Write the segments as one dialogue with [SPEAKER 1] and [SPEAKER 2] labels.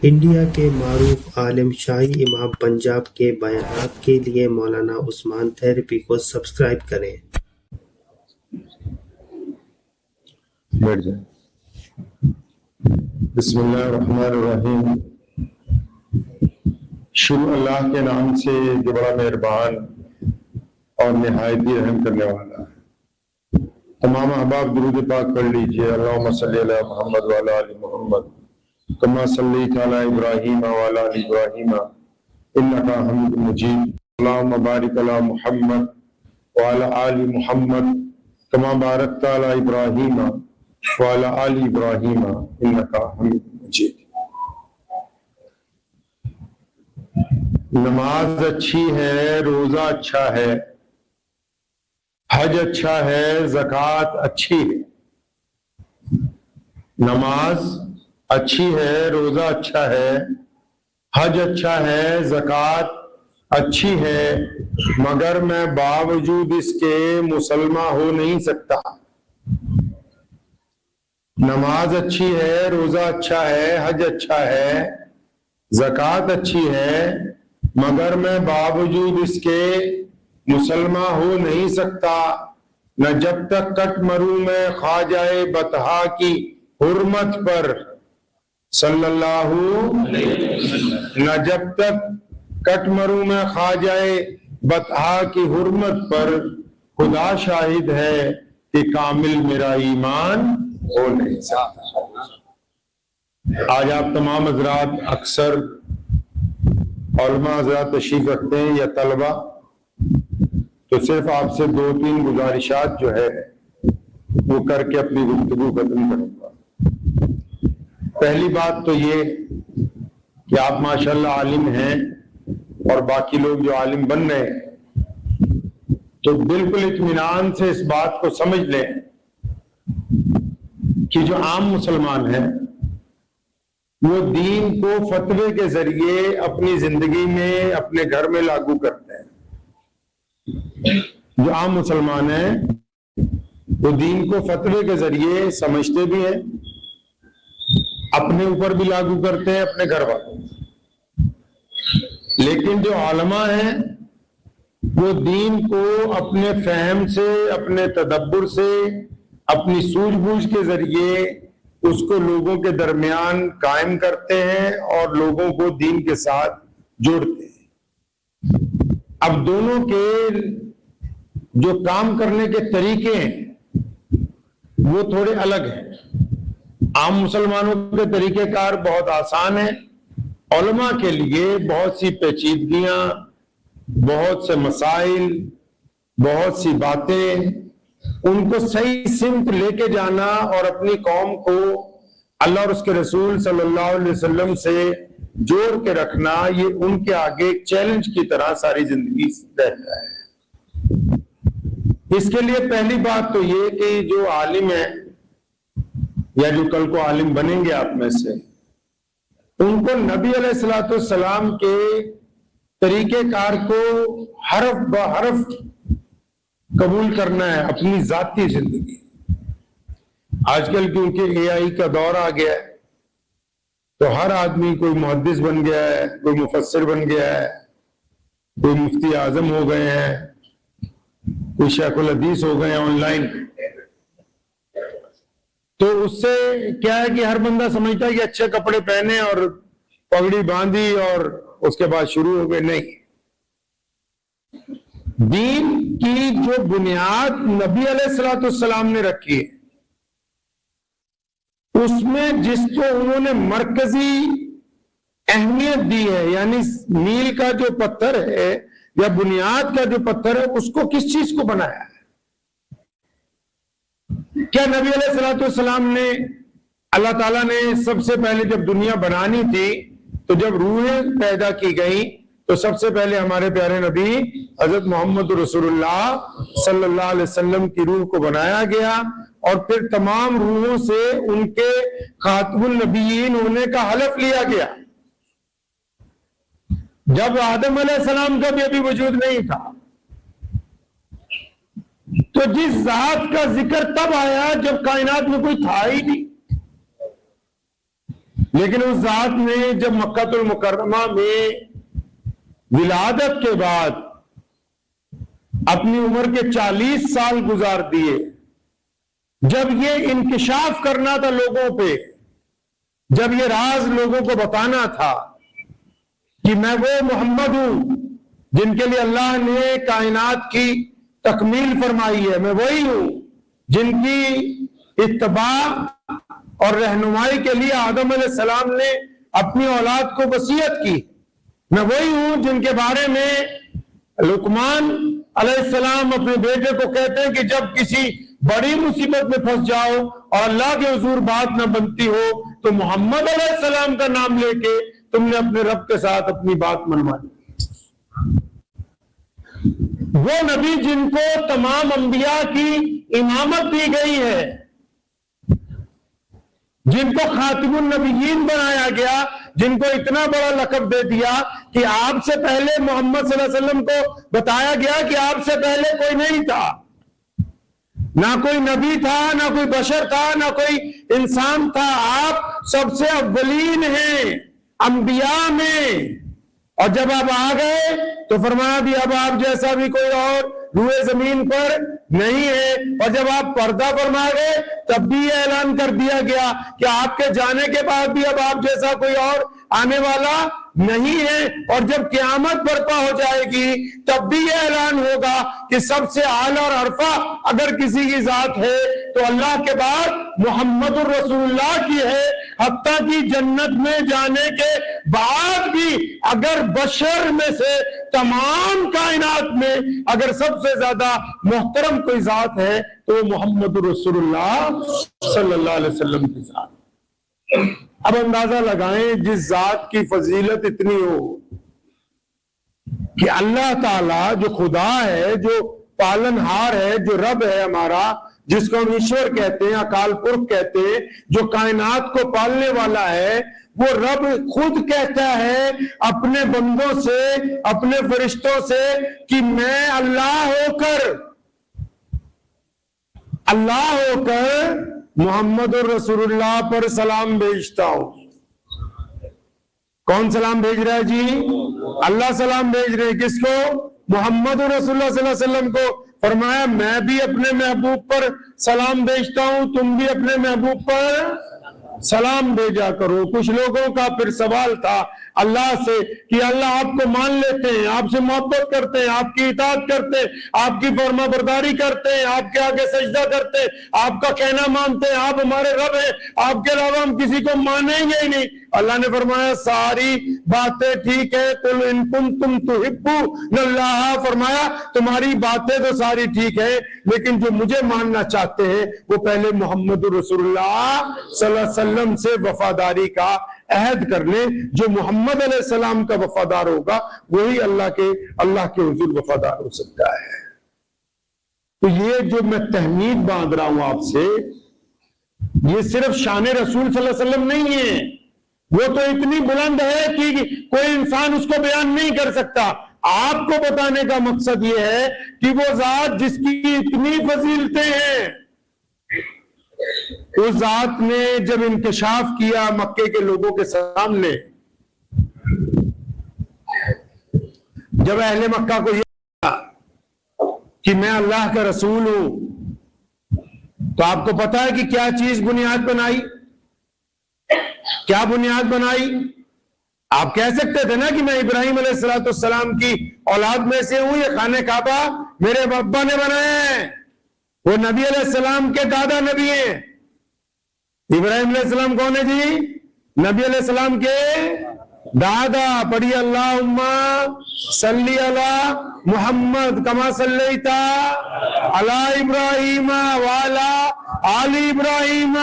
[SPEAKER 1] India کے معروف عالم شاہی امام پنجاب کے بیانات کے لیے مولانا عثمان تھیرپی کو سبسکرائب کریں۔
[SPEAKER 2] بیٹھ جائیں۔ بسم اللہ الرحمن الرحیم۔ شروع اللہ کے نام سے جو بڑا مہربان اور نہایت ہی رحم کرنے والا ہے۔ تمام احباب درود پاک پڑھ لیجئے۔ اللہم صلی علی محمد وعلی آل محمد کما صلیت علی ابراہیم وعلی آل ابراہیم انک حمید مجید۔ اللہم بارک علی محمد وعلی آل محمد کما بارکت علی ابراہیم وعلی آل ابراہیم انک حمید مجید۔ نماز اچھی ہے، روزہ اچھا ہے، حج اچھا ہے، زکوٰۃ اچھی ہے۔ نماز اچھی ہے، روزہ اچھا ہے، حج اچھا ہے، زکوٰۃ اچھی ہے، مگر میں باوجود اس کے مسلمان ہو نہیں سکتا۔ نماز اچھی ہے، روزہ اچھا ہے، حج اچھا ہے، زکوٰۃ اچھی ہے، مگر میں باوجود اس کے مسلمان ہو نہیں سکتا۔ نہ جب تک کٹ مروں میں خواجہ بطحا کی حرمت پر صلی اللہ نہ جب تک کٹ مروں میں خواجہ بطحا کی حرمت پر، خدا شاہد ہے کہ کامل میرا ایمان ہو نہیں سکتا۔ آج آپ تمام حضرات اکثر علماء حضرات تشریف رکھتے ہیں یا طلبہ، تو صرف آپ سے 2-3 گزارشات جو ہے وہ کر کے اپنی گفتگو ختم کروں گا۔ پہلی بات تو یہ کہ آپ ماشاءاللہ عالم ہیں، اور باقی لوگ جو عالم بن رہے ہیں تو بالکل اطمینان سے اس بات کو سمجھ لیں کہ جو عام مسلمان ہیں وہ دین کو فتوے کے ذریعے اپنی زندگی میں، اپنے گھر میں لاگو کرتے ہیں۔ جو عام مسلمان ہیں وہ دین کو فتوے کے ذریعے سمجھتے بھی ہیں، اپنے اوپر بھی لاگو کرتے ہیں، اپنے گھر والوں۔ لیکن جو علماء ہیں وہ دین کو اپنے فہم سے، اپنے تدبر سے، اپنی سوجھ بوجھ کے ذریعے اس کو لوگوں کے درمیان قائم کرتے ہیں اور لوگوں کو دین کے ساتھ جوڑتے ہیں۔ اب دونوں کے جو کام کرنے کے طریقے ہیں وہ تھوڑے الگ ہیں۔ عام مسلمانوں کے طریقہ کار بہت آسان ہے، علماء کے لیے بہت سی پیچیدگیاں، بہت سے مسائل، بہت سی باتیں، ان کو صحیح سمت لے کے جانا اور اپنی قوم کو اللہ اور اس کے رسول صلی اللہ علیہ وسلم سے جوڑ کے رکھنا، یہ ان کے آگے ایک چیلنج کی طرح ساری زندگی رہتا ہے۔ اس کے لیے پہلی بات تو یہ کہ جو عالم ہے یا جو کل کو عالم بنیں گے آپ میں سے، ان کو نبی علیہ الصلوۃ والسلام کے طریقہ کار کو حرف بحرف قبول کرنا ہے اپنی ذاتی زندگی۔ آج کل کیونکہ اے آئی کا دور آ گیا ہے تو ہر آدمی کوئی محدث بن گیا ہے، کوئی مفسر بن گیا ہے، کوئی مفتی اعظم ہو گئے ہیں، کوئی شیخ الحدیث ہو گئے ہیں آن لائن۔ تو اس سے کیا ہے کہ ہر بندہ سمجھتا ہے کہ اچھے کپڑے پہنے اور پگڑی باندھی اور اس کے بعد شروع ہو گئے۔ نہیں، دین کی جو بنیاد نبی علیہ الصلوۃ والسلام نے رکھی ہے، اس میں جس کو انہوں نے مرکزی اہمیت دی ہے، یعنی میل کا جو پتھر ہے یا بنیاد کا جو پتھر ہے، اس کو کس چیز کو بنایا ہے؟ کیا نبی علیہ الصلوۃ والسلام نے، اللہ تعالیٰ نے سب سے پہلے جب دنیا بنانی تھی تو جب روحیں پیدا کی گئیں تو سب سے پہلے ہمارے پیارے نبی حضرت محمد رسول اللہ صلی اللہ علیہ وسلم کی روح کو بنایا گیا، اور پھر تمام روحوں سے ان کے خاتم النبیین ہونے کا حلف لیا گیا۔ جب آدم علیہ السلام کا بھی ابھی وجود نہیں تھا تو جس ذات کا ذکر تب آیا جب کائنات میں کوئی تھا ہی نہیں، لیکن اس ذات نے جب مکہ المکرمہ میں ولادت کے بعد اپنی عمر کے 40 سال گزار دیے، جب یہ انکشاف کرنا تھا لوگوں پہ، جب یہ راز لوگوں کو بتانا تھا کہ میں وہ محمد ہوں جن کے لیے اللہ نے کائنات کی تکمیل فرمائی ہے، میں وہی ہوں جن کی اتباع اور رہنمائی کے لیے آدم علیہ السلام نے اپنی اولاد کو وصیت کی، میں وہی ہوں جن کے بارے میں لقمان علیہ السلام اپنے بیٹے کو کہتے ہیں کہ جب کسی بڑی مصیبت میں پھنس جاؤ اور اللہ کے حضور بات نہ بنتی ہو تو محمد علیہ السلام کا نام لے کے تم نے اپنے رب کے ساتھ اپنی بات منوا لی۔ وہ نبی جن کو تمام انبیاء کی امامت دی گئی ہے، جن کو خاتم النبیین بنایا گیا، جن کو اتنا بڑا لقب دے دیا کہ آپ سے پہلے محمد صلی اللہ علیہ وسلم کو بتایا گیا کہ آپ سے پہلے کوئی نہیں تھا، نہ کوئی نبی تھا، نہ کوئی بشر تھا، نہ کوئی انسان تھا، آپ سب سے اولین ہیں انبیاء میں۔ اور جب آپ آ گئے تو فرمایا بھی اب آپ جیسا بھی کوئی اور روئے زمین پر نہیں ہے، اور جب آپ پردہ فرما گئے تب بھی یہ اعلان کر دیا گیا کہ آپ کے جانے کے بعد بھی اب آپ جیسا کوئی اور آنے والا نہیں ہے، اور جب قیامت برپا ہو جائے گی تب بھی یہ اعلان ہوگا کہ سب سے اعلیٰ اور عرفہ اگر کسی کی ذات ہے تو اللہ کے بعد محمد الرسول اللہ کی ہے، حتیٰ کہ جنت میں جانے کے بعد بھی اگر بشر میں سے تمام کائنات میں اگر سب سے زیادہ محترم کوئی ذات ہے تو وہ محمد الرسول اللہ صلی اللہ علیہ وسلم کی ذات۔ اب اندازہ لگائیں جس ذات کی فضیلت اتنی ہو کہ اللہ تعالیٰ جو خدا ہے، جو پالنہار ہے، جو رب ہے ہمارا، جس کو ہم ایشور کہتے ہیں، اکال پرخ کہتے ہیں، جو کائنات کو پالنے والا ہے، وہ رب خود کہتا ہے اپنے بندوں سے، اپنے فرشتوں سے کہ میں اللہ ہو کر محمد الرسول اللہ پر سلام بھیجتا ہوں۔ کون سلام بھیج رہا ہے جی؟ اللہ سلام بھیج رہے ہیں۔ کس کو؟ محمد رسول اللہ صلی اللہ علیہ وسلم کو۔ فرمایا میں بھی اپنے محبوب پر سلام بھیجتا ہوں، تم بھی اپنے محبوب پر سلام بھیجا کرو۔ کچھ لوگوں کا پھر سوال تھا اللہ سے کہ اللہ آپ کو مان لیتے ہیں، آپ سے محبت کرتے ہیں، آپ کی اطاعت کرتے ہیں، آپ کی فرما برداری کرتے ہیں، آپ کے آگے سجدہ کرتے ہیں، آپ کا کہنا مانتے ہیں، آپ ہمارے رب ہیں، آپ کے علاوہ ہم کسی کو مانیں گے ہی نہیں۔ اللہ نے فرمایا ساری باتیں ٹھیک ہے، قل ان کنتم تحبون اللہ، فرمایا تمہاری باتیں تو ساری ٹھیک ہے، لیکن جو مجھے ماننا چاہتے ہیں وہ پہلے محمد رسول اللہ صلی اللہ علیہ وسلم سے وفاداری کا عہد کر لیں۔ جو محمد علیہ السلام کا وفادار ہوگا وہی اللہ کے حضور وفادار ہو سکتا ہے۔ تو یہ جو میں تحمید باندھ رہا ہوں آپ سے، یہ صرف شان رسول صلی اللہ علیہ وسلم نہیں ہے، وہ تو اتنی بلند ہے کہ کوئی انسان اس کو بیان نہیں کر سکتا۔ آپ کو بتانے کا مقصد یہ ہے کہ وہ ذات جس کی اتنی فضیلتیں ہیں، اس ذات نے جب انکشاف کیا مکے کے لوگوں کے سامنے، جب اہل مکہ کو یہ کہا کہ میں اللہ کا رسول ہوں، تو آپ کو پتا ہے کہ کیا چیز بنیاد بنائی؟ کیا بنیاد بنائی؟ آپ کہہ سکتے تھے نا کہ میں ابراہیم علیہ السلام کی اولاد میں سے ہوں، یہ خانہ کعبہ میرے ابا نے بنایا ہے، وہ نبی علیہ السلام کے دادا نبی ہیں۔ ابراہیم علیہ السلام کون ہے جی؟ نبی علیہ السلام کے دادا۔ پڑھی اللہم صلی علی محمد کما صلیت علی ابراہیم وعلی آل ابراہیم۔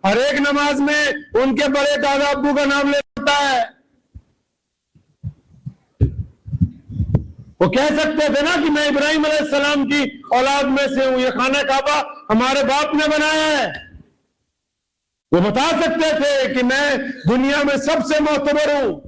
[SPEAKER 2] ہر ایک نماز میں ان کے بڑے دادا ابو کا نام لیتا ہے۔ وہ کہہ سکتے تھے نا کہ میں ابراہیم علیہ السلام کی اولاد میں سے ہوں، یہ خانہ کعبہ ہمارے باپ نے بنایا ہے۔ وہ بتا سکتے تھے کہ میں دنیا میں سب سے معتبر ہوں،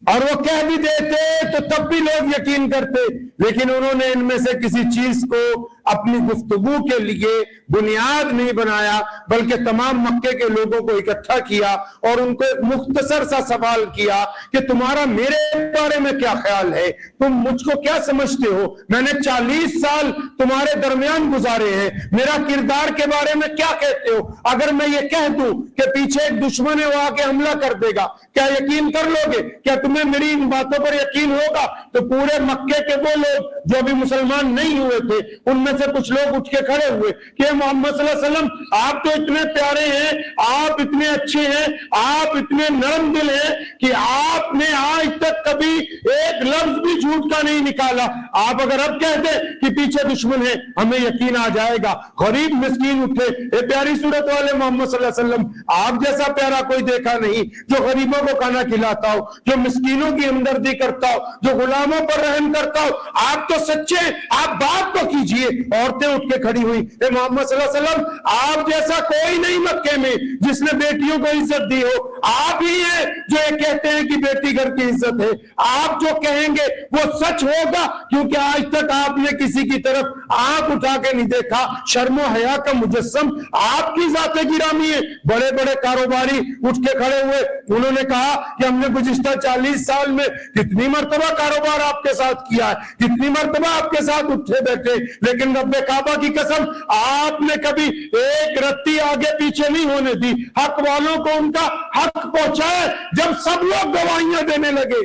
[SPEAKER 2] اور وہ کہہ بھی دیتے تو تب بھی لوگ یقین کرتے، لیکن انہوں نے ان میں سے کسی چیز کو اپنی گفتگو کے لیے بنیاد نہیں بنایا، بلکہ تمام مکے کے لوگوں کو اکٹھا کیا اور ان کو ایک مختصر سا سوال کیا کہ تمہارا میرے بارے میں کیا خیال ہے، تم مجھ کو کیا سمجھتے ہو، میں نے 40 سال تمہارے درمیان گزارے ہیں، میرا کردار کے بارے میں کیا کہتے ہو؟ اگر میں یہ کہہ دوں کہ پیچھے ایک دشمن ہے وہ آ کے حملہ کر دے گا، کیا یقین کر لو گے؟ کیا تمہیں میری ان باتوں پر یقین ہوگا؟ تو پورے مکے کے وہ لوگ جو ابھی مسلمان نہیں ہوئے تھے ان میں سے کچھ لوگ اٹھ کے کھڑے ہوئے کہ محمد صلی اللہ علیہ وسلم آپ تو اتنے پیارے ہیں، آپ اتنے اچھے ہیں، آپ اتنے نرم دل ہیں کہ آپ نے آج تک کبھی ایک لفظ بھی جھوٹ کا نہیں نکالا، آپ اگر اب کہتے کہ پیچھے دشمن ہے ہمیں یقین آ جائے گا۔ غریب مسکین اٹھے، اے پیاری صورت والے محمد صلی اللہ علیہ وسلم، آپ جیسا پیارا کوئی دیکھا نہیں، جو غریبوں کو کھانا کھلاتا ہو، جو مسکینوں کی ہمدردی کرتا ہو، جو غلاموں پر رحم کرتا ہو، آپ تو سچے، آپ بات تو کیجئے۔ عورتیں اٹھ کے کھڑی ہوئی، اے محمد صلی اللہ علیہ وسلم آپ جیسا کوئی نہیں مکے میں جس نے بیٹیوں کو عزت دی ہو، آپ ہی ہیں جو یہ کہتے ہیں کہ بیٹی گھر کی عزت ہے، آپ جو کہیں گے وہ سچ ہوگا، کیونکہ آج تک آپ نے کسی کی طرف آنکھ اٹھا کے نہیں دیکھا، شرم و حیا کا مجسم آپ کی ذات گرامی ہے۔ بڑے بڑے کاروباری اٹھ کے کھڑے ہوئے، انہوں نے کہا کہ ہم نے گزشتہ 40 سال میں کتنی مرتبہ کاروبار آپ کے ساتھ کیا ہے، کتنی مرتبہ آپ کے ساتھ اٹھے بیٹھے، لیکن رب کعبہ کی قسم آپ نے کبھی ایک رتی آگے پیچھے نہیں ہونے دی، حق والوں کو ان کا حق پہنچائے۔ جب سب لوگ گواہیاں دینے لگے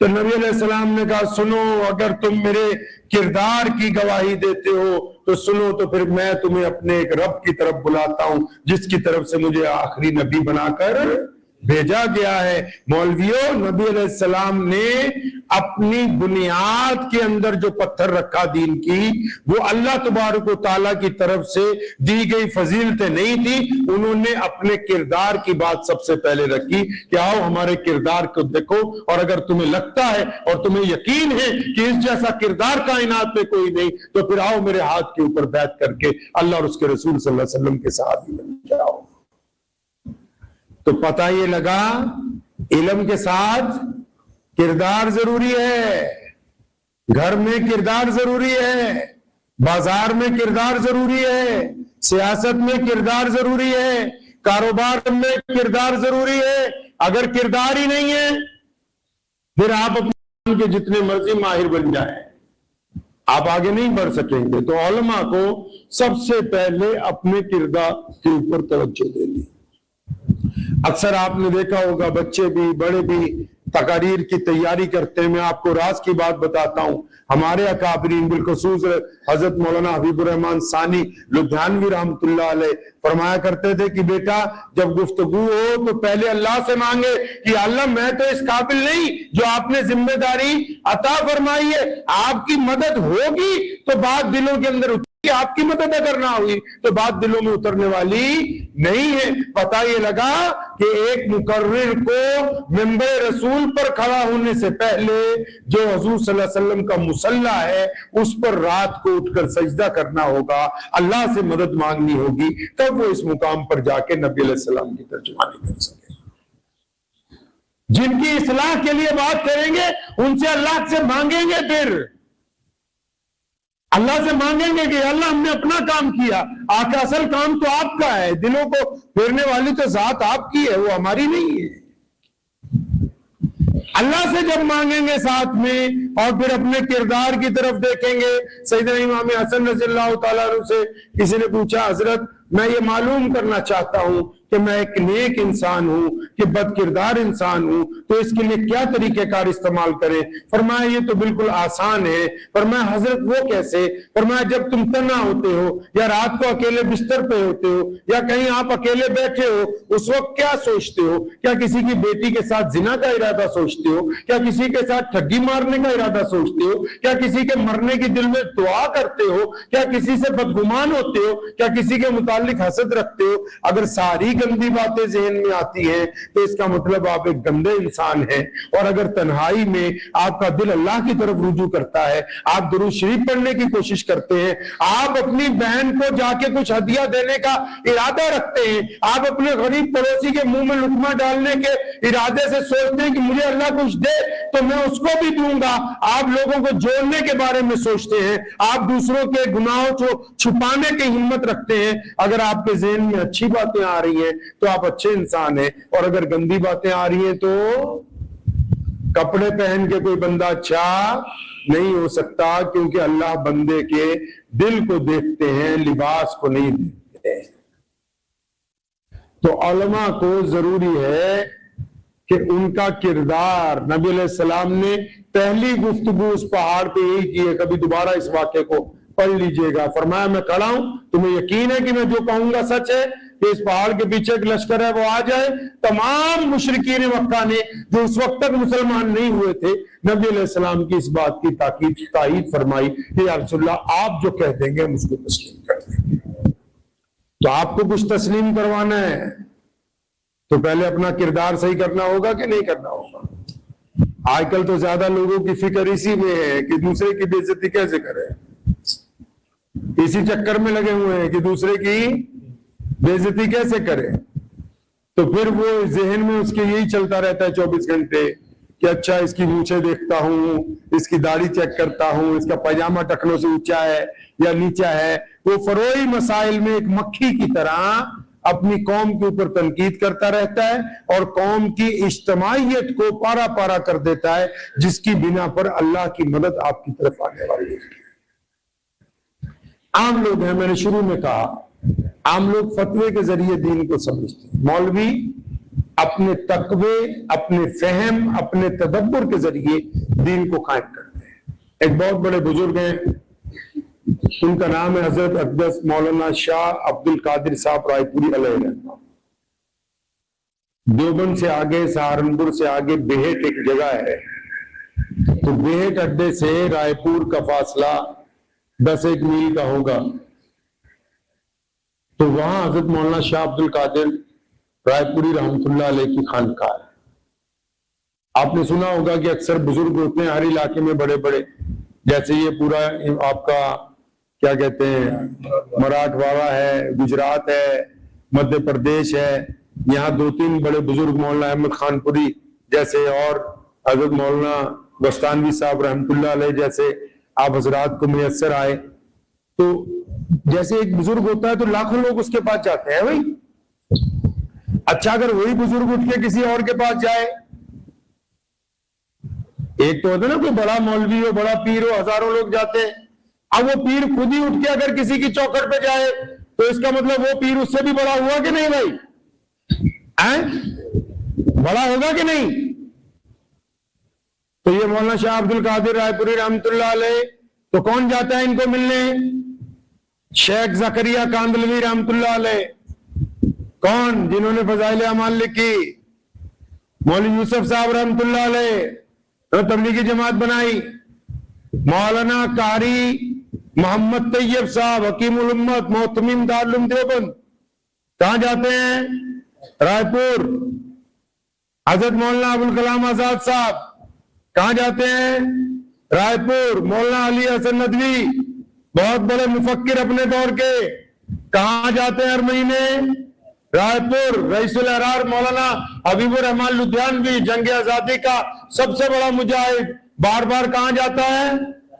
[SPEAKER 2] تو نبی علیہ السلام نے کہا سنو، اگر تم میرے کردار کی گواہی دیتے ہو تو سنو، تو پھر میں تمہیں اپنے ایک رب کی طرف بلاتا ہوں جس کی طرف سے مجھے آخری نبی بنا کر بھیجا گیا ہے۔ مولویوں، نبی علیہ السلام نے اپنی بنیاد کے اندر جو پتھر رکھا دین کی، وہ اللہ تبارک و تعالیٰ کی طرف سے دی گئی فضیلتیں نہیں تھی، انہوں نے اپنے کردار کی بات سب سے پہلے رکھی کہ آؤ ہمارے کردار کو دیکھو، اور اگر تمہیں لگتا ہے اور تمہیں یقین ہے کہ اس جیسا کردار کائنات میں کوئی نہیں، تو پھر آؤ میرے ہاتھ کے اوپر بیعت کر کے اللہ اور اس کے رسول صلی اللہ علیہ وسلم کے صحابی بن جاؤ۔ تو پتہ یہ لگا علم کے ساتھ کردار ضروری ہے، گھر میں کردار ضروری ہے، بازار میں کردار ضروری ہے، سیاست میں کردار ضروری ہے، کاروبار میں کردار ضروری ہے۔ اگر کردار ہی نہیں ہے پھر آپ اپنے کے جتنے مرضی ماہر بن جائیں، آپ آگے نہیں بڑھ سکیں گے۔ تو علماء کو سب سے پہلے اپنے کردار کے اوپر توجہ دینی۔ اکثر آپ نے دیکھا ہوگا بچے بھی بڑے بھی تقاریر کی تیاری کرتے ہیں۔ میں آپ کو راز کی بات بتاتا ہوں، ہمارے اکابرین بالخصوص حضرت مولانا حبیب الرحمن ثانی لدھیانوی رحمۃ اللہ علیہ فرمایا کرتے تھے کہ بیٹا جب گفتگو ہو تو پہلے اللہ سے مانگے کہ اللہ میں تو اس قابل نہیں جو آپ نے ذمہ داری عطا فرمائی ہے، آپ کی مدد ہوگی تو بات دلوں کے اندر آپ کی مدد اگر نہ ہوئی تو بات دلوں میں اترنے والی نہیں ہے۔ پتہ یہ لگا کہ ایک مقرر کو منبر رسول پر کھڑا ہونے سے پہلے جو حضور صلی اللہ علیہ وسلم کا مصلی ہے اس پر رات کو اٹھ کر سجدہ کرنا ہوگا، اللہ سے مدد مانگنی ہوگی، تب وہ اس مقام پر جا کے نبی علیہ السلام کی ترجمانی کر سکے۔ جن کی اصلاح کے لیے بات کریں گے ان سے اللہ سے مانگیں گے، پھر اللہ سے مانگیں گے کہ اللہ ہم نے اپنا کام کیا، آقا اصل کام تو آپ کا ہے، دلوں کو پھیرنے والی تو ذات آپ کی ہے، وہ ہماری نہیں ہے۔ اللہ سے جب مانگیں گے ساتھ میں اور پھر اپنے کردار کی طرف دیکھیں گے۔ سیدنا امام حسن رضی اللہ تعالیٰ عنہ سے کسی نے پوچھا حضرت میں یہ معلوم کرنا چاہتا ہوں کہ میں ایک نیک انسان ہوں کہ بد کردار انسان ہوں، تو اس کے لیے کیا طریقہ کار استعمال کریں؟ فرمایا یہ تو بالکل آسان ہے۔ فرمایا حضرت وہ کیسے؟ فرمایا جب تم تنہا ہوتے ہو یا رات کو اکیلے بستر پہ ہوتے ہو یا کہیں آپ اکیلے بیٹھے ہو، اس وقت کیا سوچتے ہو؟ کیا کسی کی بیٹی کے ساتھ زنا کا ارادہ سوچتے ہو؟ کیا کسی کے ساتھ ٹھگی مارنے کا ارادہ سوچتے ہو؟ کیا کسی کے مرنے کی دل میں دعا کرتے ہو؟ کیا کسی سے بدگمان ہوتے ہو؟ کیا کسی کے متعلق حسد رکھتے ہو؟ اگر ساری گندی باتیں ذہن میں آتی ہیں تو اس کا مطلب آپ ایک گندے انسان ہیں. اور اگر تنہائی میں آپ کا دل اللہ کی طرف رجوع کرتا ہے, آپ درود شریف پڑھنے کی کوشش کرتے ہیں, آپ اپنی بہن کو جا کے کچھ ہدیہ دینے کا ارادہ رکھتے ہیں, آپ اپنے غریب پڑوسی کے منہ میں لقمہ ڈالنے کے ارادے سے سوچتے ہیں کہ مجھے اللہ کچھ دے تو میں اس کو بھی دوں گا, آپ لوگوں کو جوڑنے کے بارے میں سوچتے ہیں, آپ دوسروں کے گناہوں کو چھپانے کی ہمت رکھتے ہیں, اگر آپ کے ذہن میں اچھی باتیں آ رہی ہیں تو آپ اچھے انسان ہیں, اور اگر گندی باتیں آ رہی ہیں تو کپڑے پہن کے کوئی بندہ اچھا نہیں ہو سکتا, کیونکہ اللہ بندے کے دل کو دیکھتے ہیں, لباس کو نہیں دیکھتے. تو علماء کو ضروری ہے کہ ان کا کردار, نبی علیہ السلام نے پہلی گفتگو اس پہاڑ پہ یہی کی ہے, کبھی دوبارہ اس واقعے کو پڑھ لیجئے گا. فرمایا میں کھڑا ہوں, تمہیں یقین ہے کہ میں جو کہوں گا سچ ہے, کہ اس پہاڑ کے پیچھے ایک لشکر ہے وہ آ جائے. تمام مشرکین مکہ نے جو اس وقت تک مسلمان نہیں ہوئے تھے, نبی علیہ السلام کی اس بات کی تائید فرمائی کہ یا رسول اللہ آپ جو کہہ دیں گے ہم اس کو تسلیم کر دیں گے. تو آپ کو کچھ تسلیم کروانا ہے تو پہلے اپنا کردار صحیح کرنا ہوگا کہ نہیں کرنا ہوگا. آج کل تو زیادہ لوگوں کی فکر اسی میں ہے کہ دوسرے کی بے عزتی کیسے کرے, اسی چکر میں لگے ہوئے ہیں کہ دوسرے کی بے عزتی کیسے کرے. تو پھر وہ ذہن میں اس کے یہی چلتا رہتا ہے 24 گھنٹے کہ اچھا اس کی مونچھیں دیکھتا ہوں, اس کی داڑھی چیک کرتا ہوں, اس کا پاجامہ ٹکنوں سے اونچا ہے یا نیچا ہے. وہ فروعی مسائل میں ایک مکھی کی طرح اپنی قوم کے اوپر تنقید کرتا رہتا ہے اور قوم کی اجتماعیت کو پارا پارا کر دیتا ہے, جس کی بنا پر اللہ کی مدد آپ کی طرف آنے والی ہے. عام لوگ ہیں, میں نے شروع میں کہا, عام لوگ فتوے کے ذریعے دین کو سمجھتے ہیں. مولوی اپنے تقوی, اپنے فہم, اپنے تدبر کے ذریعے دین کو قائم کرتے ہیں. ایک بہت بڑے بزرگ ہیں, ان کا نام ہے حضرت اقدس مولانا شاہ عبد القادر صاحب رائے پوری علیہ رحمہ. دیوبند سے آگے, سہارنپور سے آگے بیہٹ ایک جگہ ہے, تو بیہٹ اڈے سے رائے پور کا فاصلہ 10-1 میل کا ہوگا. تو وہاں حضرت مولانا شاہ عبد القادر رائے پوری رحمۃ اللہ علیہ کی خانقاہ ہے. آپ نے سنا ہوگا کہ اکثر بزرگ ہوتے ہیں ہر علاقے میں بڑے بڑے, جیسے یہ پورا آپ کا کیا کہتے ہیں مراٹھواڑہ ہے, گجرات ہے, مدھیہ پردیش ہے, یہاں 2-3 بڑے بزرگ مولانا احمد خان پوری جیسے اور حضرت مولانا بستانوی صاحب رحمۃ اللہ علیہ جیسے آپ حضرات کو میسر آئے. تو جیسے ایک بزرگ ہوتا ہے تو لاکھوں لوگ اس کے پاس جاتے ہیں بھائی. اچھا اگر وہی بزرگ اٹھ کے کسی اور کے پاس جائے, ایک تو ہوتا ہے نا کوئی بڑا مولوی ہو, بڑا پیر ہو, ہزاروں لوگ جاتے ہیں. اب وہ پیر خود ہی اٹھ کے اگر کسی کی چوکھٹ پہ جائے تو اس کا مطلب وہ پیر اس سے بھی بڑا ہوا کہ نہیں بھائی؟ بڑا ہوگا کہ نہیں؟ تو یہ مولانا شاہ عبد القادر رائے پوری رحمۃ اللہ علیہ, تو کون جاتا ہے ان کو ملنے؟ شیخ زکریا کاندلوی رحمۃ اللہ علیہ. کون؟ جنہوں نے فضائل اعمال لکھی. مولوی یوسف صاحب رحمۃ اللہ علیہ تبلیغی جماعت بنائی. مولانا قاری محمد طیب صاحب حکیم الامت محتمم دارالعلوم دیوبند کہاں جاتے ہیں؟ رائے پور. حضرت مولانا ابوالکلام آزاد صاحب کہاں جاتے ہیں؟ رائے پور. مولانا علی حسن ندوی بہت بڑے مفکر اپنے دور کے, کہاں جاتے ہیں ہر مہینے؟ رائے پور. رئیس الاحرار مولانا حبیب الرحمان لدھیانوی جنگ آزادی کا سب سے بڑا مجاہد بار بار کہاں جاتا ہے؟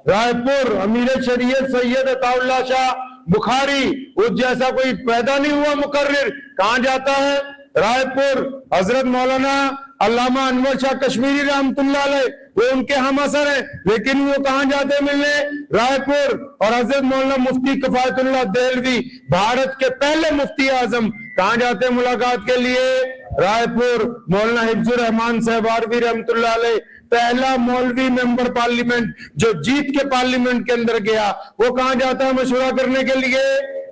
[SPEAKER 2] رائے پور. امیر شریعت سید عطا اللہ شاہ بخاری اس جیسا کوئی پیدا نہیں ہوا مقرر, کہاں جاتا ہے؟ رائے پور. حضرت مولانا علامہ انور شاہ کشمیری رحمۃ اللہ علیہ وہ ان کے ہم اثر ہیں, لیکن وہ کہاں جاتے ملنے؟ رائے پور. اور حضرت مولانا مفتی کفایت اللہ دہلوی بھارت کے پہلے مفتی اعظم کہاں جاتے ملاقات کے لیے؟ رائے پور. مولانا حفظ الرحمان صاحباروی رحمۃ اللہ علیہ پہلا مولوی ممبر پارلیمنٹ جو جیت کے پارلیمنٹ کے اندر گیا, وہ کہاں جاتا ہے مشورہ کرنے کے لیے؟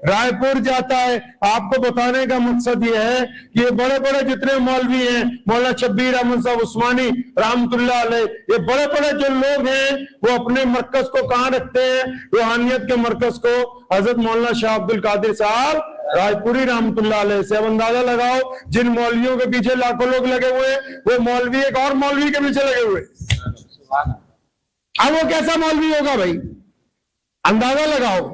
[SPEAKER 2] رائے پور جاتا ہے. آپ کو بتانے کا مقصد یہ ہے کہ یہ بڑے بڑے جتنے مولوی ہیں, مولانا شبیر احمد صاحب عثمانی رحمۃ اللہ علیہ, یہ بڑے بڑے جو لوگ ہیں وہ اپنے مرکز کو کہاں رکھتے ہیں؟ روحانیت کے مرکز کو حضرت مولانا شاہ عبد القادر صاحب رائے پوری رحمۃ اللہ علیہ سے۔ اب اندازہ لگاؤ جن مولویوں کے پیچھے لاکھوں لوگ لگے ہوئے ہیں، وہ مولوی ایک اور مولوی کے پیچھے لگے ہوئے، اب وہ کیسا مولوی ہوگا بھائی؟ اندازہ لگاؤ۔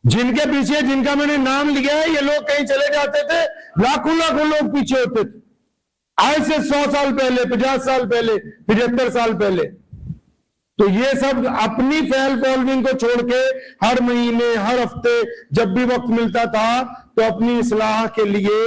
[SPEAKER 2] جن کے پیچھے، جن کا میں نے نام لیا ہے، یہ لوگ کہیں چلے جاتے تھے، لاکھوں لوگ پیچھے ہوتے تھے، آج سے 100 سال پہلے، 50 سال پہلے، 75 سال پہلے۔ تو یہ سب اپنی فیل فالوئنگ کو چھوڑ کے ہر مہینے، ہر ہفتے جب بھی وقت ملتا تھا تو اپنی اصلاح کے لیے،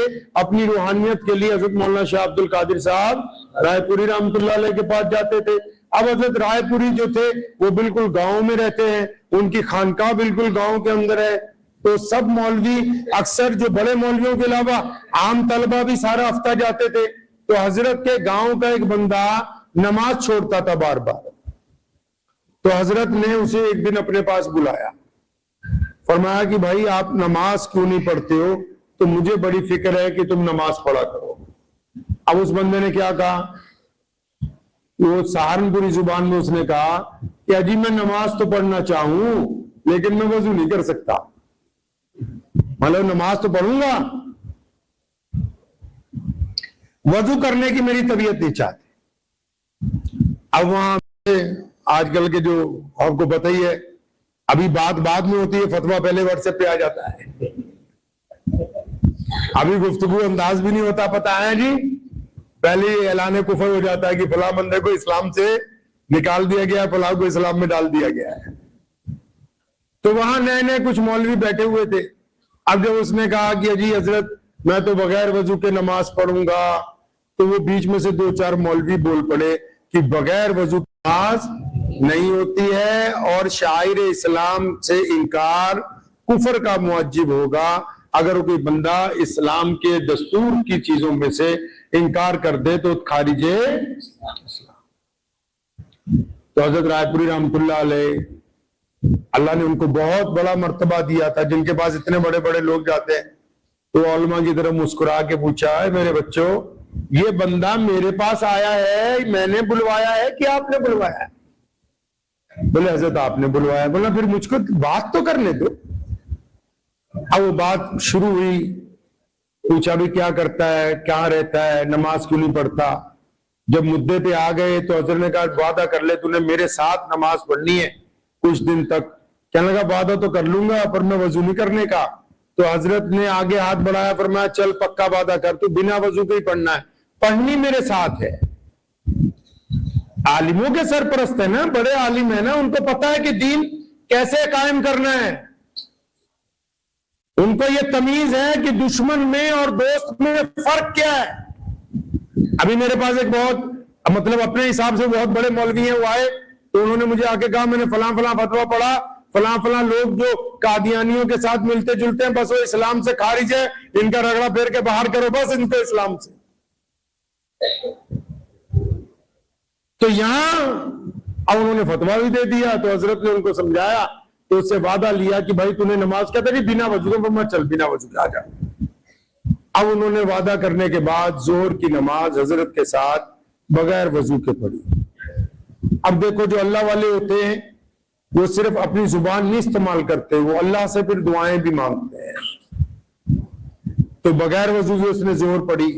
[SPEAKER 2] اپنی روحانیت کے لیے حضرت مولانا شاہ عبد القادر صاحب رائے پوری رحمۃ اللہ علیہ کے پاس جاتے تھے۔ اب حضرت رائے پوری جو تھے وہ بالکل گاؤں میں رہتے ہیں، ان کی خانقاہ بالکل گاؤں کے اندر ہے، تو سب مولوی اکثر جو بڑے مولویوں کے علاوہ عام طلبہ بھی سارا ہفتہ جاتے تھے۔ تو حضرت کے گاؤں کا ایک بندہ نماز چھوڑتا تھا بار بار، تو حضرت نے اسے ایک دن اپنے پاس بلایا، فرمایا کہ بھائی آپ نماز کیوں نہیں پڑھتے ہو؟ تو مجھے بڑی فکر ہے کہ تم نماز پڑھا کرو۔ اب اس بندے نے کیا کہا؟ وہ سہارنپوری زبان میں اس نے کہا کہ اجی میں نماز تو پڑھنا چاہوں لیکن میں وضو نہیں کر سکتا، مطلب نماز تو پڑھوں گا، وضو کرنے کی میری طبیعت نہیں چاہتی۔ اب وہاں آج کل کے جو آپ کو پتہ ہی ہے، ابھی بات بعد میں ہوتی ہے، فتویٰ پہلے واٹس ایپ پہ آ جاتا ہے، ابھی گفتگو انداز بھی نہیں ہوتا، پتہ ہے جی پہلے اعلان کفر ہو جاتا ہے کہ فلاں بندے کو اسلام سے نکال دیا گیا ہے، فلاں کو اسلام میں ڈال دیا گیا ہے۔ تو وہاں نئے نئے کچھ مولوی بیٹھے ہوئے تھے۔ اب جب اس نے کہا کہ جی حضرت میں تو بغیر وضو کے نماز پڑھوں گا، تو وہ بیچ میں سے 2-4 مولوی بول پڑے کہ بغیر وضو نماز نہیں ہوتی ہے، اور شاعر اسلام سے انکار کفر کا موجب ہوگا۔ اگر کوئی بندہ اسلام کے دستور کی چیزوں میں سے انکار کر دے تو خارج اسلام۔ تو حضرت رائے پوری رحمۃ اللہ علیہ، اللہ نے ان کو بہت بڑا مرتبہ دیا تھا، جن کے پاس اتنے بڑے بڑے لوگ جاتے ہیں، تو علماء کی طرف مسکرا کے پوچھا ہے میرے بچوں یہ بندہ میرے پاس آیا ہے، میں نے بلوایا ہے کہ آپ نے بلوایا ہے؟ بولے حضرت آپ نے بلوایا۔ بولا پھر مجھ کو بات تو کرنے دو۔ اب وہ بات شروع ہوئی، پوچھا بھی کیا کرتا ہے، کہاں رہتا ہے، نماز کیوں نہیں پڑھتا۔ جب مدعے پہ آ گئے تو حضرت نے کہا وعدہ کر لے تو نے میرے ساتھ نماز پڑھنی ہے کچھ دن تک۔ کہنے لگا وعدہ تو کر لوں گا پر میں وضو نہیں کرنے کا۔ تو حضرت نے آگے ہاتھ بڑھایا، فرمایا چل پکا وعدہ کر، تو بنا وضو کے ہی پڑھنا ہے، پڑھنی میرے ساتھ ہے۔ عالموں کے سرپرست ہیں نا، بڑے عالم ہیں نا، ان کو پتا ہے کہ دین کیسے قائم کرنا ہے، ان کو یہ تمیز ہے کہ دشمن میں اور دوست میں فرق کیا ہے۔ ابھی میرے پاس ایک بہت مطلب اپنے حساب سے بہت بڑے مولوی ہیں، وہ آئے تو انہوں نے مجھے آ کے کہا میں نے فلاں فلاں فتویٰ پڑھا، فلاں فلاں لوگ جو قادیانیوں کے ساتھ ملتے جلتے ہیں بس وہ اسلام سے خارج ہے، ان کا رگڑا پھیر کے باہر کرو بس ان کو اسلام سے۔ تو یہاں اب انہوں نے فتویٰ بھی دے دیا، تو حضرت نے ان کو سمجھایا، تو اس سے وعدہ لیا کہ بھائی تو نے نماز کہتا نہیں بنا وضو کے، میں چل بنا وضو کے آ جا۔ اب انہوں نے وعدہ کرنے کے بعد ظہر کی نماز حضرت کے ساتھ بغیر وضو کے پڑھی۔ اب دیکھو جو اللہ والے ہوتے ہیں وہ صرف اپنی زبان نہیں استعمال کرتے، وہ اللہ سے پھر دعائیں بھی مانگتے ہیں۔ تو بغیر وضو کے اس نے ظہر پڑھی،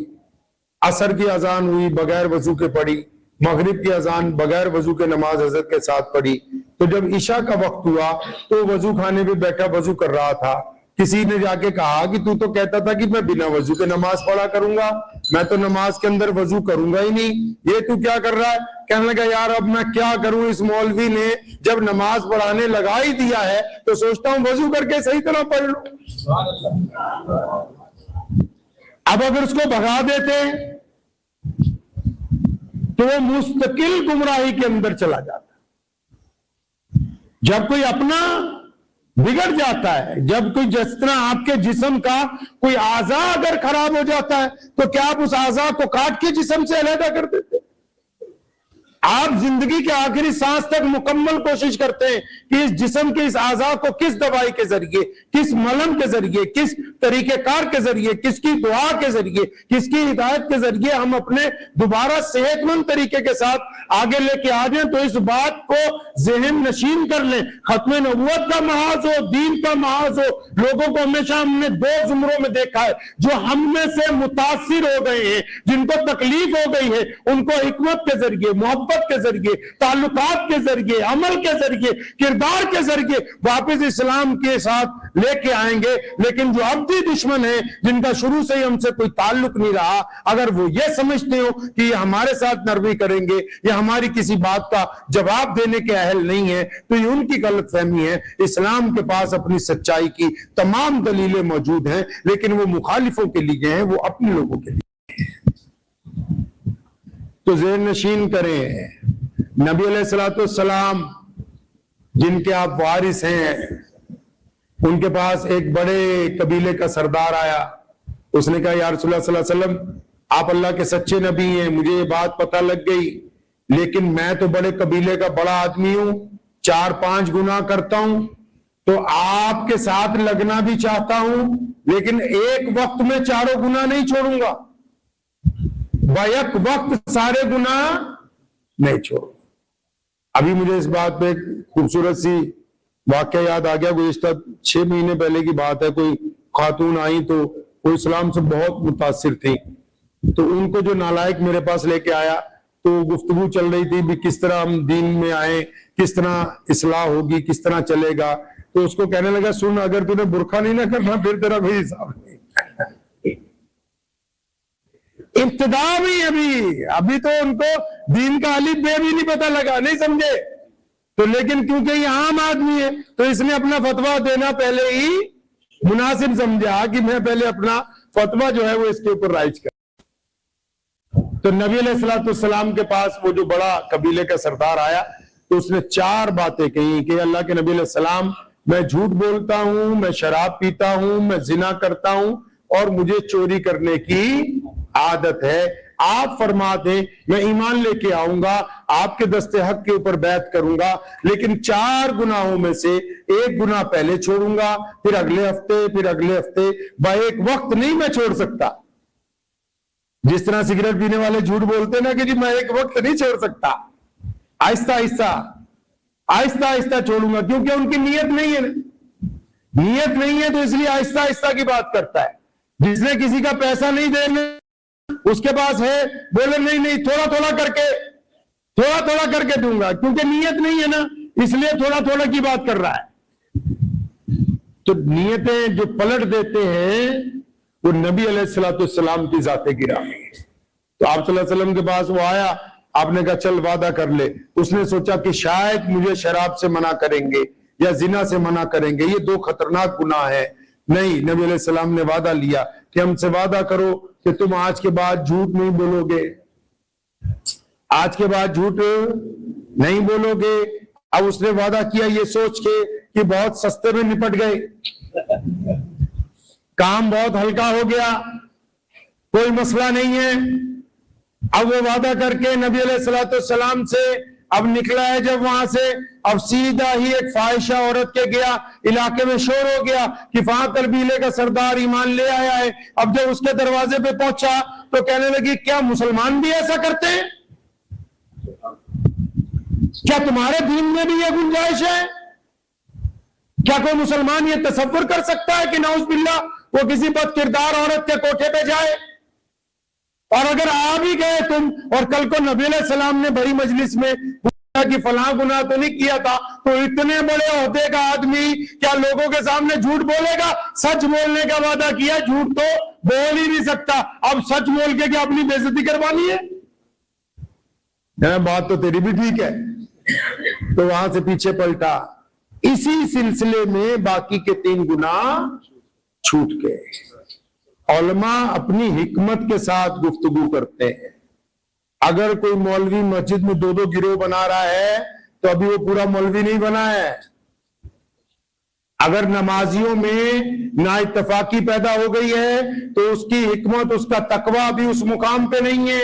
[SPEAKER 2] عصر کی اذان ہوئی بغیر وضو کے پڑھی، مغرب کی اذان بغیر وضو کے نماز حضرت کے ساتھ پڑھی۔ تو جب عشاء کا وقت ہوا تو وضو خانے پہ بیٹھا وضو کر رہا تھا، کسی نے جا کے کہا کہ تو کہتا تھا کہ میں بنا وضو کے نماز پڑھا کروں گا، میں تو نماز کے اندر وضو کروں گا ہی نہیں، یہ تو کیا کر رہا ہے؟ کہنے لگا یار اب میں کیا کروں، اس مولوی نے جب نماز پڑھانے لگا ہی دیا ہے تو سوچتا ہوں وضو کر کے صحیح طرح پڑھ لوں۔ اب اگر اس کو بھگا دیتے تو وہ مستقل گمراہی کے اندر چلا جاتا۔ جب کوئی اپنا بگڑ جاتا ہے، جب کوئی جس طرح آپ کے جسم کا کوئی اعضاء اگر خراب ہو جاتا ہے تو کیا آپ اس اعضاء کو کاٹ کے جسم سے علیحدہ کر دیتے؟ آپ زندگی کے آخری سانس تک مکمل کوشش کرتے ہیں کہ اس جسم کے اس اعضاء کو کس دوائی کے ذریعے، کس ملم کے ذریعے، کس طریقہ کار کے ذریعے، کس کی دعا کے ذریعے، کس کی ہدایت کے ذریعے ہم اپنے دوبارہ صحت مند طریقے کے ساتھ آگے لے کے آ جائیں۔ تو اس بات کو ذہن نشین کر لیں۔ ختم نبوت کا محاذ ہو، دین کا محاذ ہو، لوگوں کو ہمیشہ ہم نے دو زمروں میں دیکھا ہے، جو ہم میں سے متاثر ہو گئے ہیں، جن کو تکلیف ہو گئی ہے، ان کو حکمت کے ذریعے، محبت کے ذریعے، تعلقات کے ذریعے، عمل کے ذریعے، کردار کے ذریعے واپس اسلام کے ساتھ لے کے آئیں گے۔ لیکن جو ابدی دشمن ہیں، جن کا شروع سے ہی ہم سے کوئی تعلق نہیں رہا، اگر وہ یہ سمجھتے ہو کہ یہ ہمارے ساتھ نرمی کریں گے یا ہماری کسی بات کا جواب دینے کے اہل نہیں ہے، تو یہ ان کی غلط فہمی ہے۔ اسلام کے پاس اپنی سچائی کی تمام دلیلیں موجود ہیں، لیکن وہ مخالفوں کے لیے ہیں، وہ اپنے لوگوں کے لیے۔ تو ذہن نشین کریں، نبی علیہ السلام جن کے آپ وارث ہیں، ان کے پاس ایک بڑے قبیلے کا سردار آیا۔ اس نے کہا یا رسول اللہ صلی اللہ علیہ وسلم، آپ اللہ کے سچے نبی ہیں، مجھے یہ بات پتہ لگ گئی، لیکن میں تو بڑے قبیلے کا بڑا آدمی ہوں، 4-5 گناہ کرتا ہوں، تو آپ کے ساتھ لگنا بھی چاہتا ہوں، لیکن ایک وقت میں 4 گناہ نہیں چھوڑوں گا، بیک وقت سارے گناہ نہیں چھوڑوں۔ ابھی مجھے اس بات پہ خوبصورت سی واقعہ یاد آ گیا، گزشتہ 6 مہینے پہلے کی بات ہے۔ کوئی خاتون آئی تو وہ اسلام سے بہت متاثر تھی، تو ان کو جو نالائق میرے پاس لے کے آیا، تو گفتگو چل رہی تھی بھی کس طرح ہم دین میں آئیں، کس طرح اصلاح ہوگی، کس طرح چلے گا۔ تو اس کو کہنے لگا سن، اگر تو نے برقع نہیں نہ کرنا پھر تیرا کوئی حساب نہیں۔ ابتدا بھی ابھی تو ان کو دین کا الف بے بھی نہیں پتہ لگا، نہیں سمجھے تو، لیکن کیونکہ یہ عام آدمی ہے تو اس نے اپنا فتویٰ دینا پہلے ہی مناسب سمجھا کہ میں پہلے اپنا فتویٰ جو ہے وہ اس کے اوپر رائج کر۔ تو نبی علیہ السلام کے پاس وہ جو بڑا قبیلے کا سردار آیا، تو اس نے 4 باتیں کہی کہ اللہ کے نبی علیہ السلام، میں جھوٹ بولتا ہوں، میں شراب پیتا ہوں، میں زنا کرتا ہوں، اور مجھے چوری کرنے کی عادت ہے۔ آپ فرما دیں میں ایمان لے کے آؤں گا، آپ کے دست حق کے اوپر بیعت کروں گا، لیکن 4 گناہوں میں سے ایک گناہ پہلے چھوڑوں گا، پھر اگلے ہفتے ایک وقت نہیں میں چھوڑ سکتا۔ جس طرح سگریٹ پینے والے جھوٹ بولتے ہیں نا کہ جی میں ایک وقت نہیں چھوڑ سکتا، آہستہ آہستہ چھوڑوں گا، کیونکہ ان کی نیت نہیں ہے تو اس لیے آہستہ آہستہ کی بات کرتا ہے۔ جس نے کسی کا پیسہ نہیں دینا، اس کے پاس ہے، بولے نہیں تھوڑا تھوڑا کر کے دوں گا، کیونکہ نیت نہیں ہے نا، اس لیے تھوڑا کی بات کر رہا ہے۔ تو نیتیں جو پلٹ دیتے ہیں وہ نبی علیہ السلام کی ذات گرامی ہے۔ تو آپ صلی اللہ علیہ وسلم کے پاس وہ آیا، آپ نے کہا چل وعدہ کر لے۔ اس نے سوچا کہ شاید مجھے شراب سے منع کریں گے یا زنا سے منع کریں گے، یہ 2 خطرناک گناہ ہیں۔ نہیں، نبی علیہ السلام نے وعدہ لیا کہ ہم سے وعدہ کرو کہ تم آج کے بعد جھوٹ نہیں بولو گے، آج کے بعد جھوٹ نہیں بولو گے۔ اب اس نے وعدہ کیا یہ سوچ کے کہ بہت سستے میں نپٹ گئے، کام بہت ہلکا ہو گیا، کوئی مسئلہ نہیں ہے۔ اب وہ وعدہ کر کے نبی علیہ السلام سے اب نکلا ہے جب وہاں سے، اب سیدھا ہی ایک فاحشہ عورت کے گیا، علاقے میں شور ہو گیا کہ فلاں قبیلے کا سردار ایمان لے آیا ہے۔ اب جب اس کے دروازے پہ پہنچا تو کہنے لگی کیا مسلمان بھی ایسا کرتے ہیں؟ کیا تمہارے دین میں بھی یہ گنجائش ہے؟ کیا کوئی مسلمان یہ تصور کر سکتا ہے کہ نعوذ باللہ وہ کسی بد کردار عورت کے کوٹھے پہ جائے؟ اور اگر آ بھی گئے تم، اور کل کو نبی علیہ السلام نے بڑی مجلس میں پوچھا کہ فلاں گناہ تو نہیں کیا تھا، تو اتنے بڑے عہدے کا آدمی کیا لوگوں کے سامنے جھوٹ بولے گا؟ سچ بولنے کا وعدہ کیا، جھوٹ تو بول ہی نہیں سکتا، اب سچ بول کے کیا اپنی بے عزتی کروانی ہے؟ بات تو تیری بھی ٹھیک ہے۔ تو وہاں سے پیچھے پلٹا، اسی سلسلے میں باقی کے 3 گناہ چھوٹ گئے۔ علماء اپنی حکمت کے ساتھ گفتگو کرتے ہیں۔ اگر کوئی مولوی مسجد میں 2 گروہ بنا رہا ہے تو ابھی وہ پورا مولوی نہیں بنا ہے۔ اگر نمازیوں میں نا اتفاقی پیدا ہو گئی ہے تو اس کی حکمت، اس کا تقویٰ بھی اس مقام پہ نہیں ہے۔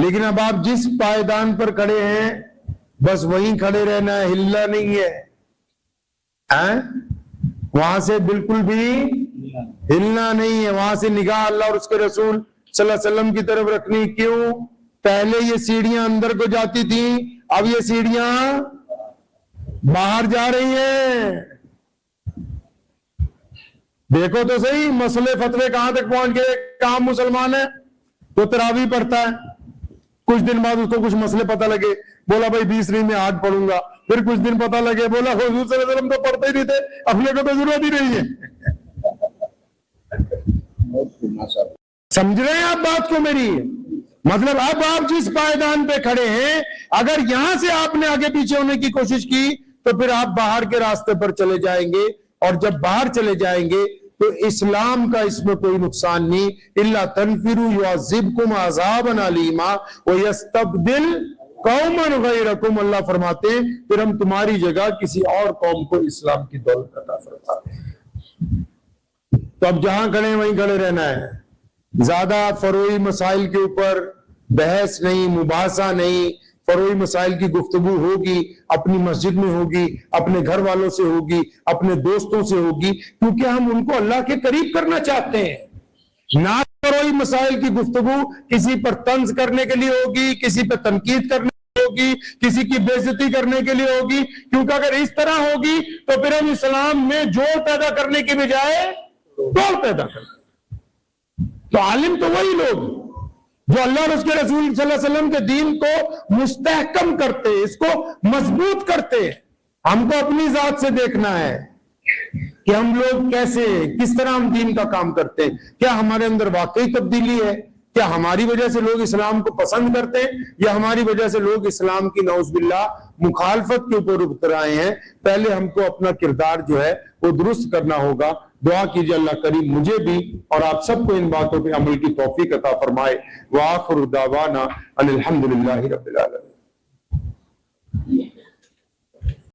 [SPEAKER 2] لیکن اب آپ جس پائیدان پر کھڑے ہیں بس وہیں کھڑے رہنا ہے، ہلنا نہیں ہے، وہاں سے بالکل بھی ہلنا نہیں ہے، وہاں سے نگاہ اللہ اور اس کے رسول صلی اللہ علیہ وسلم کی طرف رکھنی۔ کیوں؟ پہلے یہ سیڑھیاں اندر کو جاتی تھیں، اب یہ سیڑھیاں باہر جا رہی ہیں۔ دیکھو تو صحیح مسئلے فتوے کہاں تک پہنچ گئے۔ کام مسلمان ہے وہ تراویح پڑھتا ہے، کچھ دن بعد اس کو کچھ مسئلے پتہ لگے، بولا بھائی 20 میں آج پڑھوں گا، پھر کچھ دن پتہ لگے، بولا حضور صلی اللہ علیہ وسلم تو پڑھتے ہی نہیں تھے، اپنے کو تو ضرورت ہی نہیں ہے۔ سمجھ رہے ہیں آپ بات کو میری؟ مطلب اب آپ جس پائیدان پہ کھڑے ہیں، اگر یہاں سے آپ نے آگے پیچھے ہونے کی کوشش کی تو پھر آپ باہر کے راستے پر چلے جائیں گے، اور جب باہر چلے جائیں گے تو اسلام کا اس میں کوئی نقصان نہیں۔ الا تنفروا يعذبكم عذابا علیما ويستبدل قوما غیرکم، اللہ فرماتے ہیں پھر ہم تمہاری جگہ کسی اور قوم کو اسلام کی دولت عطا فرماتے ہیں۔ تو اب جہاں کھڑے ہیں وہیں کھڑے رہنا ہے، زیادہ فروعی مسائل کے اوپر بحث نہیں، مباحثہ نہیں۔ فروعی مسائل کی گفتگو ہوگی، اپنی مسجد میں ہوگی، اپنے گھر والوں سے ہوگی، اپنے دوستوں سے ہوگی، کیونکہ ہم ان کو اللہ کے قریب کرنا چاہتے ہیں۔ نہ فروعی مسائل کی گفتگو کسی پر طنز کرنے کے لیے ہوگی، کسی پہ تنقید کرنے کے لیے ہوگی، کسی کی بے عزتی کرنے کے لیے ہوگی، کیونکہ اگر اس طرح ہوگی تو پھر ہم اسلام میں جوڑ پیدا کرنے کی بجائے توڑ پیدا کریں۔ تو عالم تو وہی لوگ جو اللہ اور اس کے رسول صلی اللہ علیہ وسلم کے دین کو مستحکم کرتے، اس کو مضبوط کرتے۔ ہم کو اپنی ذات سے دیکھنا ہے کہ ہم لوگ کیسے، کس طرح ہم دین کا کام کرتے ہیں، کیا ہمارے اندر واقعی تبدیلی ہے، کیا ہماری وجہ سے لوگ اسلام کو پسند کرتے ہیں، یا ہماری وجہ سے لوگ اسلام کی نعوذ باللہ مخالفت کے اوپر اتر آئے ہیں۔ پہلے ہم کو اپنا کردار جو ہے وہ درست کرنا ہوگا۔ دعا کیجئے اللہ کریم مجھے بھی اور آپ سب کو ان باتوں پہ عمل کی توفیق عطا فرمائے۔ وآخر دعوانا ان الحمدللہ رب العالمین۔